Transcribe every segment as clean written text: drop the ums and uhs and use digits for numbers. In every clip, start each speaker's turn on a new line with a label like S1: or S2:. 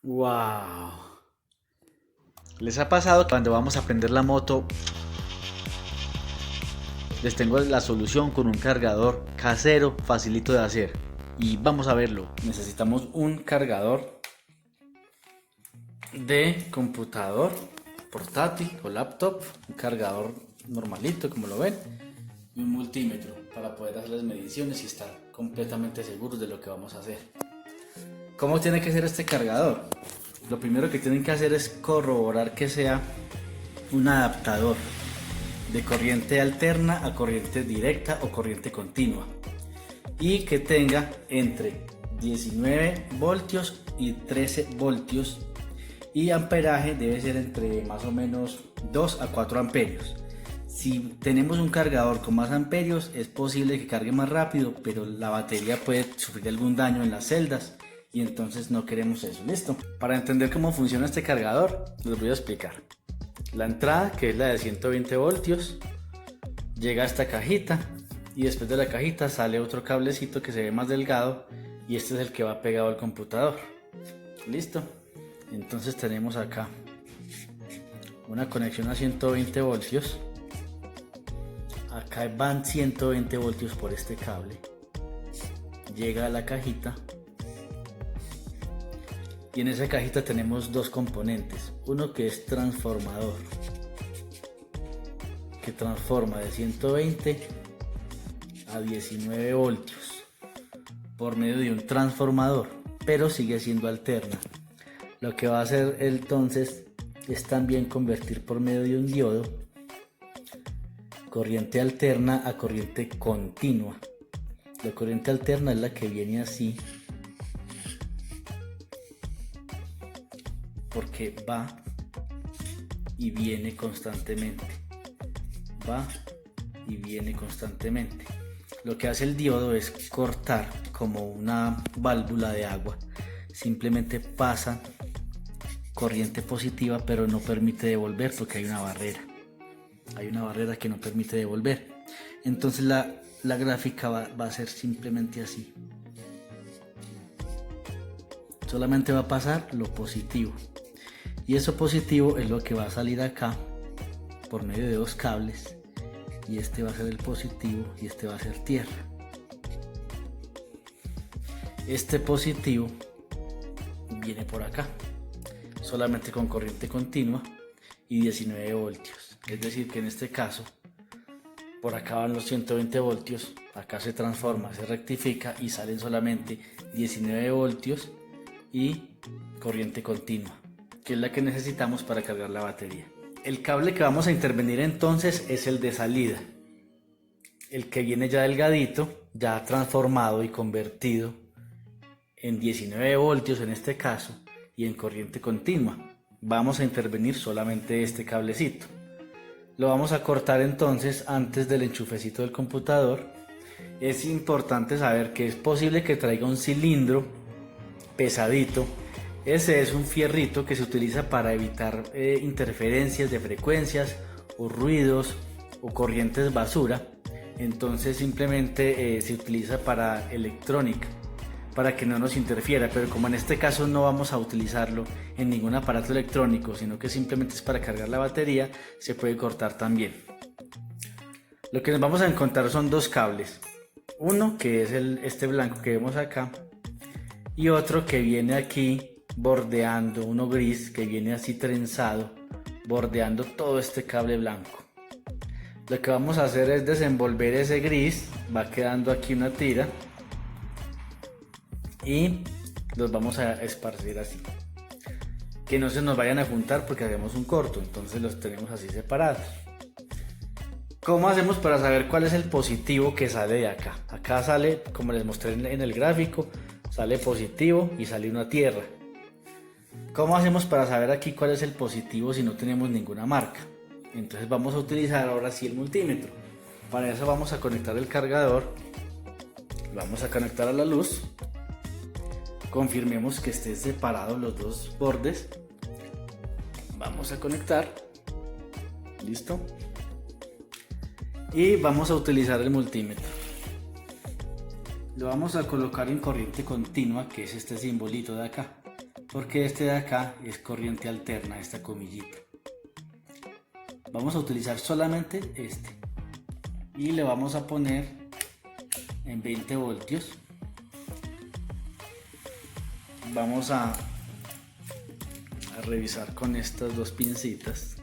S1: Wow. ¿Les ha pasado que cuando vamos a prender la moto les tengo la solución con un cargador casero facilito de hacer? Y vamos a verlo. Necesitamos un cargador de computador portátil o laptop, un cargador normalito como lo ven, y un multímetro para poder hacer las mediciones y estar completamente seguros de lo que vamos a hacer. ¿Cómo tiene que ser este cargador? Lo primero que tienen que hacer es corroborar que sea un adaptador de corriente alterna a corriente directa o corriente continua y que tenga entre 19 voltios y 13 voltios y amperaje debe ser entre más o menos 2 a 4 amperios. Si tenemos un cargador con más amperios es posible que cargue más rápido, pero la batería puede sufrir algún daño en las celdas y entonces no queremos eso. Listo. Para entender cómo funciona este cargador les voy a explicar. La entrada, que es la de 120 voltios, llega a esta cajita y después de la cajita sale otro cablecito que se ve más delgado y este es el que va pegado al computador. Listo. Entonces tenemos acá una conexión a 120 voltios. Acá van 120 voltios por este cable. Llega a la cajita. Y en esa cajita tenemos dos componentes. Uno que es transformador, que transforma de 120 a 19 voltios por medio de un transformador, pero sigue siendo alterna. Lo que va a hacer entonces es también convertir por medio de un diodo corriente alterna a corriente continua. La corriente alterna es la que viene así, porque va y viene constantemente. Va y viene constantemente. Lo que hace el diodo es cortar como una válvula de agua. Simplemente pasa corriente positiva, pero no permite devolver porque hay una barrera. Hay una barrera que no permite devolver. Entonces la gráfica va a ser simplemente así. Solamente va a pasar lo positivo. Y eso positivo es lo que va a salir acá por medio de dos cables. Y este va a ser el positivo y este va a ser tierra. Este positivo viene por acá, solamente con corriente continua y 19 voltios. Es decir que en este caso, por acá van los 120 voltios, acá se transforma, se rectifica y salen solamente 19 voltios y corriente continua, que es la que necesitamos para cargar la batería. El cable que vamos a intervenir entonces es el de salida, el que viene ya delgadito, ya transformado y convertido en 19 voltios en este caso y en corriente continua. Vamos a intervenir solamente este cablecito. Lo vamos a cortar entonces antes del enchufecito del computador. Es importante saber que es posible que traiga un cilindro pesadito. Ese es un fierrito que se utiliza para evitar interferencias de frecuencias o ruidos o corrientes basura. Entonces simplemente se utiliza para electrónica, para que no nos interfiera, pero como en este caso no vamos a utilizarlo en ningún aparato electrónico, sino que simplemente es para cargar la batería, se puede cortar también. Lo que nos vamos a encontrar son dos cables, uno que es este blanco que vemos acá y otro que viene aquí bordeando, uno gris que viene así trenzado, bordeando todo este cable blanco. Lo que vamos a hacer es desenvolver ese gris, va quedando aquí una tira y los vamos a esparcir así, que no se nos vayan a juntar porque hacemos un corto, entonces los tenemos así separados. ¿Cómo hacemos para saber cuál es el positivo que sale de acá? Acá sale, como les mostré en el gráfico, sale positivo y sale una tierra. ¿Cómo hacemos para saber aquí cuál es el positivo si no tenemos ninguna marca? Entonces vamos a utilizar ahora sí el multímetro. Para eso vamos a conectar el cargador, vamos a conectar a la luz, confirmemos que estén separados los dos bordes, vamos a conectar, listo, y vamos a utilizar el multímetro. Lo vamos a colocar en corriente continua, que es este simbolito de acá. porque este de acá es corriente alterna, esta comillita. Vamos a utilizar solamente este y le vamos a poner en 20 voltios. Vamos a revisar con estas dos pincitas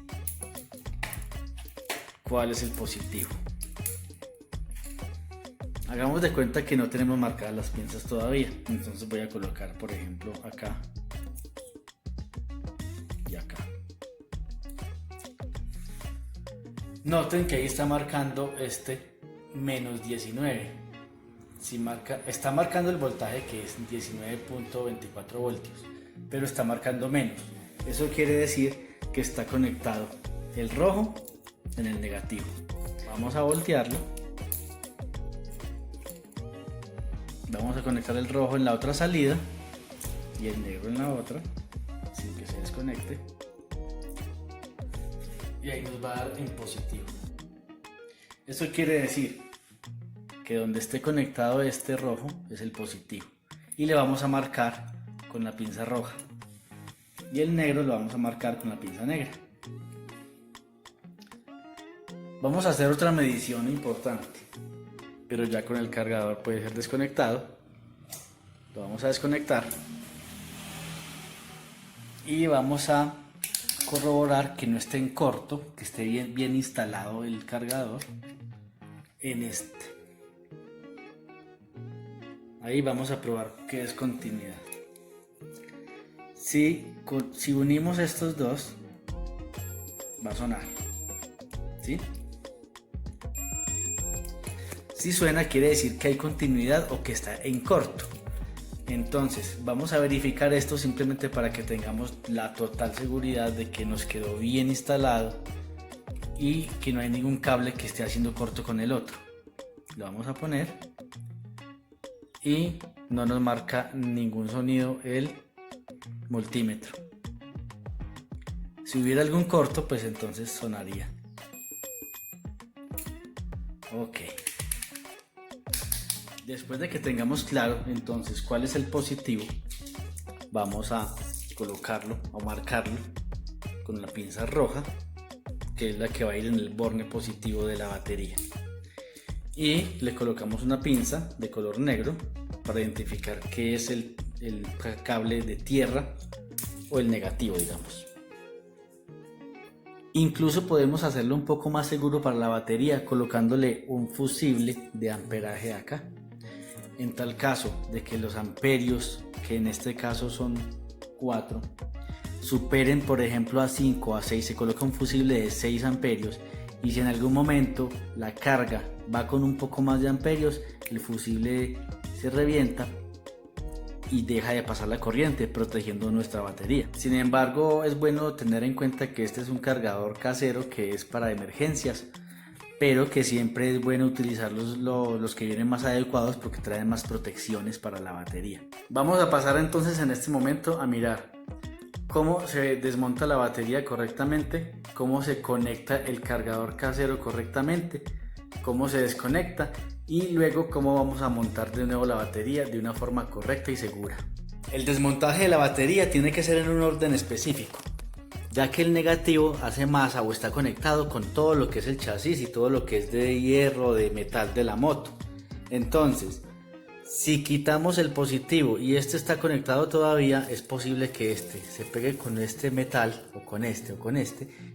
S1: cuál es el positivo. Hagamos de cuenta que no tenemos marcadas las pinzas todavía, entonces voy a colocar, por ejemplo, acá y acá. Noten que ahí está marcando este menos 19. Si está marcando el voltaje, que es 19.24 voltios, pero está marcando menos. Eso quiere decir que está conectado el rojo en el negativo. Vamos a voltearlo. Vamos a conectar el rojo en la otra salida y el negro en la otra, sin que se desconecte. Y ahí nos va a dar en positivo. Eso quiere decir que donde esté conectado este rojo es el positivo. Y le vamos a marcar con la pinza roja. Y el negro lo vamos a marcar con la pinza negra. Vamos a hacer otra medición importante, pero ya con el cargador puede ser desconectado. Lo vamos a desconectar y vamos a corroborar que no esté en corto, que esté bien instalado el cargador en este. Ahí vamos a probar qué es continuidad. Si unimos estos dos, va a sonar, ¿sí? Si suena, quiere decir que hay continuidad o que está en corto. Entonces vamos a verificar esto simplemente para que tengamos la total seguridad de que nos quedó bien instalado y que no hay ningún cable que esté haciendo corto con el otro. Lo vamos a poner y no nos marca ningún sonido el multímetro. Si hubiera algún corto, pues entonces sonaría. Ok. Después de que tengamos claro entonces cuál es el positivo, vamos a colocarlo o marcarlo con la pinza roja, que es la que va a ir en el borne positivo de la batería, y le colocamos una pinza de color negro para identificar qué es el cable de tierra o el negativo, digamos. Incluso podemos hacerlo un poco más seguro para la batería colocándole un fusible de amperaje acá. En tal caso de que los amperios, que en este caso son 4, superen por ejemplo a 5 o a 6, se coloca un fusible de 6 amperios, y si en algún momento la carga va con un poco más de amperios, el fusible se revienta y deja de pasar la corriente, protegiendo nuestra batería. Sin embargo, es bueno tener en cuenta que este es un cargador casero que es para emergencias, pero que siempre es bueno utilizar los que vienen más adecuados porque traen más protecciones para la batería. Vamos a pasar entonces en este momento a mirar cómo se desmonta la batería correctamente, cómo se conecta el cargador casero correctamente, cómo se desconecta y luego cómo vamos a montar de nuevo la batería de una forma correcta y segura. El desmontaje de la batería tiene que ser en un orden específico, ya que el negativo hace masa o está conectado con todo lo que es el chasis y todo lo que es de hierro, de metal de la moto. Entonces, si quitamos el positivo y este está conectado todavía, es posible que este se pegue con este metal o con este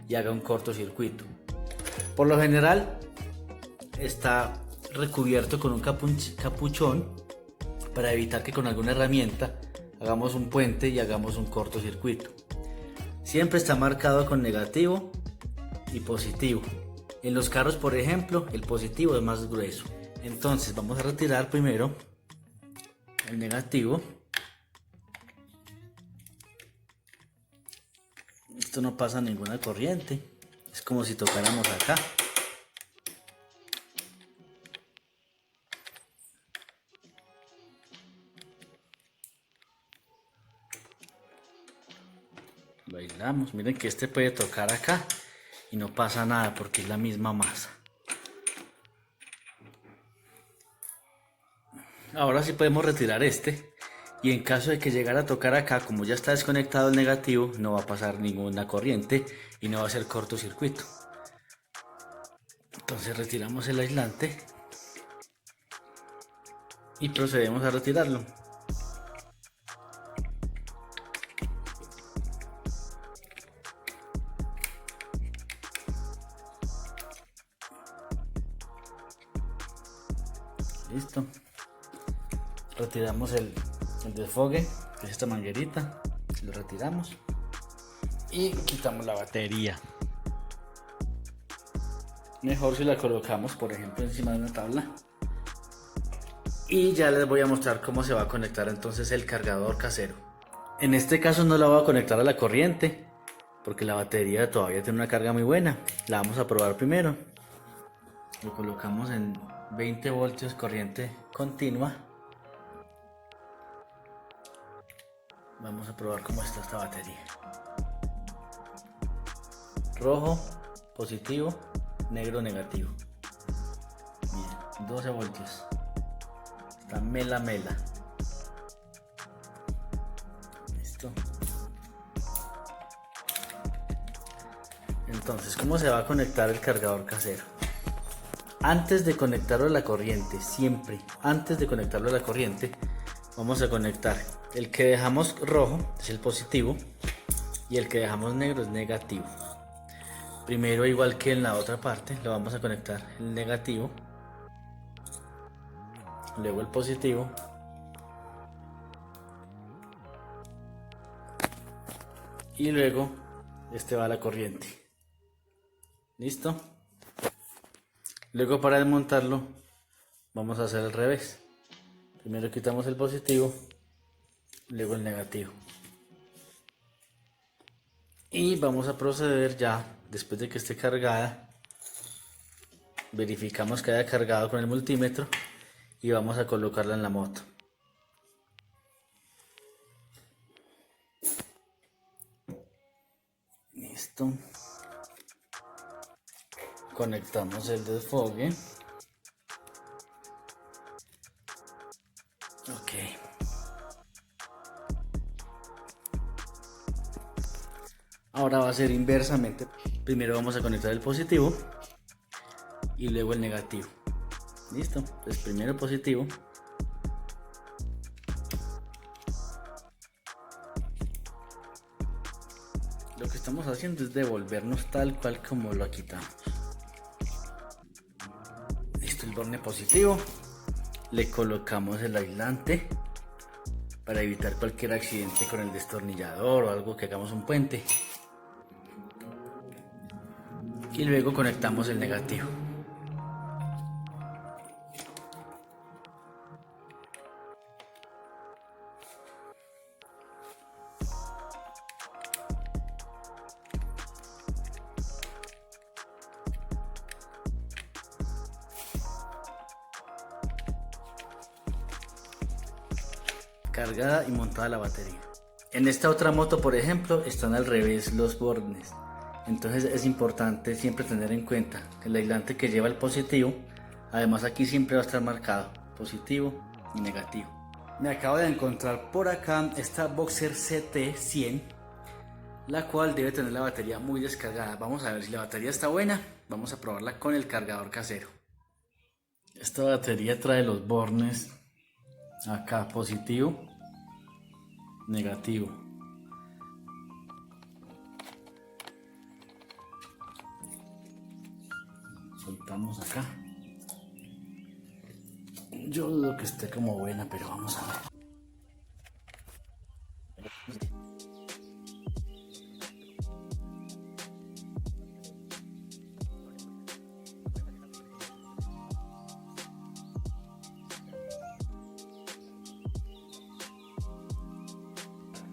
S1: y haga un cortocircuito. Por lo general está recubierto con un capuchón para evitar que con alguna herramienta hagamos un puente y hagamos un cortocircuito. Siempre está marcado con negativo y positivo. En los carros, por ejemplo, el positivo es más grueso. Entonces vamos a retirar primero el negativo. Esto no pasa ninguna corriente, es como si tocáramos acá. Lo aislamos. Miren que este puede tocar acá y no pasa nada porque es la misma masa. Ahora sí podemos retirar este y en caso de que llegara a tocar acá, como ya está desconectado el negativo, no va a pasar ninguna corriente y no va a ser cortocircuito. Entonces retiramos el aislante y procedemos a retirarlo. Listo. Retiramos el desfogue, que es esta manguerita, lo retiramos y quitamos la batería. Mejor si la colocamos, por ejemplo, encima de una tabla. Y ya les voy a mostrar cómo se va a conectar entonces el cargador casero. En este caso no la voy a conectar a la corriente, porque la batería todavía tiene una carga muy buena. La vamos a probar primero. Lo colocamos en 20 voltios corriente continua. Vamos a probar cómo está esta batería. Rojo, positivo, negro, negativo. Miren, 12 voltios. Está mela. Listo. Entonces, ¿cómo se va a conectar el cargador casero? Antes de conectarlo a la corriente, siempre antes de conectarlo a la corriente, vamos a conectar el que dejamos rojo, es el positivo, y el que dejamos negro es negativo. Primero, igual que en la otra parte, lo vamos a conectar el negativo, luego el positivo, y luego este va a la corriente. ¿Listo? Luego, para desmontarlo, vamos a hacer al revés. Primero quitamos el positivo, luego el negativo. Y vamos a proceder ya, después de que esté cargada, verificamos que haya cargado con el multímetro y vamos a colocarla en la moto. Listo. Conectamos el desfogue. Ok. Ahora va a ser inversamente. Primero vamos a conectar el positivo y luego el negativo. Listo. Entonces primero el positivo. Lo que estamos haciendo es devolvernos tal cual como lo quitamos. Listo, el borne positivo. Le colocamos el aislante para evitar cualquier accidente con el destornillador o algo que hagamos un puente. Y luego conectamos el negativo. Cargada y montada la batería. En esta otra moto, por ejemplo, están al revés los bornes. Entonces es importante siempre tener en cuenta que el aislante que lleva el positivo, además aquí siempre va a estar marcado positivo y negativo. Me acabo de encontrar por acá esta Boxer CT100, la cual debe tener la batería muy descargada. Vamos a ver si la batería está buena. Vamos a probarla con el cargador casero. Esta batería trae los bornes acá, positivo, negativo. Soltamos acá. Yo dudo que esté como buena, pero vamos a ver.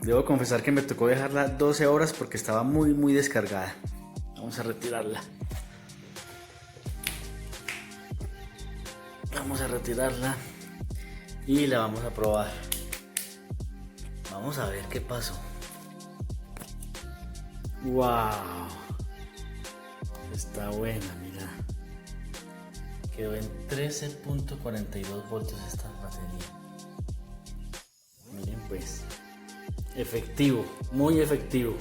S1: Debo confesar que me tocó dejarla 12 horas porque estaba muy descargada. Vamos a retirarla. Vamos a retirarla y la vamos a probar. Vamos a ver qué pasó. ¡Wow! Está buena, mira. Quedó en 13.42 voltios esta batería. Miren. pues efectivo, muy efectivo.